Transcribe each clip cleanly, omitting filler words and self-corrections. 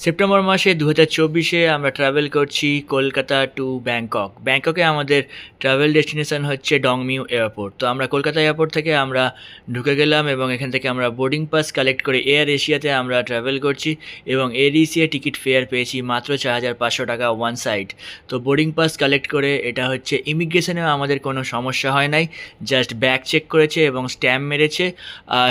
September মাসে ২০২৪-এ আমরা travel করছি কলকাতা টু ব্যাংকক। ব্যাংককে আমাদের ট্রাভেল ডেস্টিনেশন হচ্ছে ডংমিউ এয়ারপোর্ট। তো আমরা কলকাতা এয়ারপোর্ট থেকে আমরা ঢুকে গেলাম এবং এখান থেকে আমরা বোর্ডিং পাস কালেক্ট করে এয়ার এশিয়াতে আমরা ট্রাভেল করছি এবং এয়ার এশিয়া টিকিট ফেয়ার পেয়েছি মাত্র ৪৫০০ টাকা ওয়ান সাইড। তো বোর্ডিং পাস কালেক্ট করে এটা হচ্ছে ইমিগ্রেশনেও আমাদের কোনো সমস্যা হয় নাই, জাস্ট ব্যাগ চেক করেছে এবং স্ট্যাম্প মেরেছে।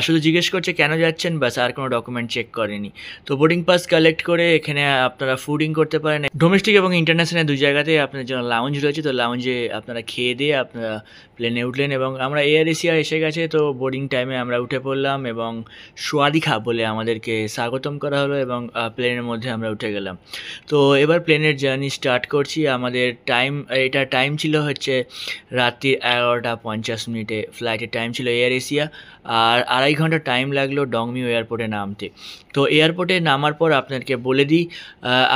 শুধু জিজ্ঞেস করছে কেন যাচ্ছেন, ব্যাস, আর কোনো ডকুমেন্ট চেক করেনি। তো বোর্ডিং পাস কালেক্ট করে এখানে আপনারা ফুডিং করতে পারেন। ডোমেস্টিক এবং ইন্টারন্যাশনাল দুই জায়গাতেই আপনার জন্য লাউঞ্জ রয়েছে। তো লাউঞ্জে আপনারা খেয়ে দিয়ে আপনারা প্লেনে উঠলেন এবং আমরা এয়ার এশিয়া এসে গেছে। তো বোর্ডিং টাইমে আমরা উঠে পড়লাম এবং সোয়াদিখা বলে আমাদেরকে স্বাগতম করা হলো এবং প্লেনের মধ্যে আমরা উঠে গেলাম। তো এবার প্লেনের জার্নি স্টার্ট করছি। আমাদের টাইম ছিল হচ্ছে রাত্রি 11টা 50 ফ্লাইটের টাইম ছিল এয়ার এশিয়া। আর 2.5 ঘন্টা টাইম লাগলো ডংমিউ এয়ারপোর্টে নামতে। তো এয়ারপোর্টে নামার পর আপনাদেরকে বলে দিই,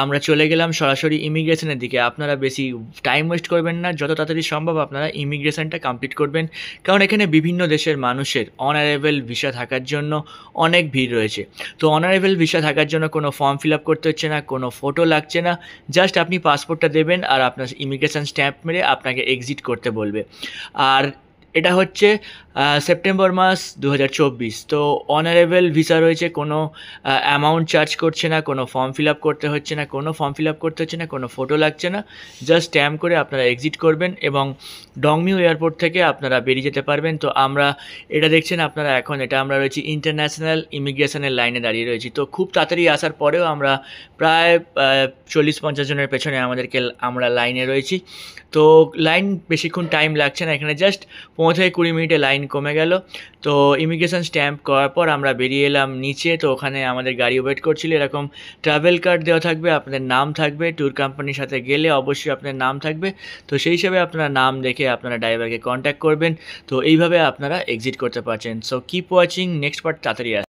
আমরা চলে গেলাম সরাসরি ইমিগ্রেশনের দিকে। আপনারা বেশি টাইম ওয়েস্ট করবেন না, যত তাড়াতাড়ি সম্ভব আপনারা ইমিগ্রেশনটা কমপ্লিট করবেন, কারণ এখানে বিভিন্ন দেশের মানুষের অনারেবল ভিসা থাকার জন্য অনেক ভিড় রয়েছে। তো অনারেবল ভিসা থাকার জন্য কোনো ফর্ম ফিল আপ করতে হচ্ছে না, কোনো ফটো লাগছে না, জাস্ট আপনি পাসপোর্টটা দেবেন আর আপনার ইমিগ্রেশন স্ট্যাম্প মেরে আপনাকে এক্সিট করতে বলবে। আর এটা হচ্ছে সেপ্টেম্বর মাস ২০২৪। তো অনারেবল ভিসা রয়েছে, কোনো অ্যামাউন্ট চার্জ করছে না, কোনো ফর্ম ফিল আপ করতে হচ্ছে না, কোনো ফটো লাগছে না, জাস্ট স্ট্যাম্প করে আপনারা এক্সিট করবেন এবং ডংমিউ এয়ারপোর্ট থেকে আপনারা বেরিয়ে যেতে পারবেন। তো আমরা এটা দেখছেন আপনারা, এখন আমরা রয়েছি ইন্টারন্যাশনাল ইমিগ্রেশনের লাইনে দাঁড়িয়ে রয়েছি। তো খুব তাড়াতাড়ি আসার পরেও আমরা প্রায় ৪০-৫০ জনের পেছনে আমরা লাইনে রয়েছি। তো লাইন বেশিক্ষণ টাইম লাগছে না, এখানে জাস্ট ১৫-২০ মিনিটে লাইন কমে গেল। তো ইমিগ্রেশন স্ট্যাম্প করার পর আমরা বেরিয়ে এলাম নিচে। তো ওখানে আমাদের গাড়ি ওয়েট করছিল। এরকম ট্রাভেল কার্ড দেওয়া থাকবে, আপনাদের নাম থাকবে, ট্যুর কোম্পানির সাথে গেলে অবশ্যই আপনার নাম থাকবে। তো সেই হিসাবে আপনারা নাম দেখে আপনারা ড্রাইভারকে কন্ট্যাক্ট করবেন। তো এইভাবে আপনারা এক্সিট করতে পারছেন। So keep watching, next part তাড়াতাড়ি আসছে।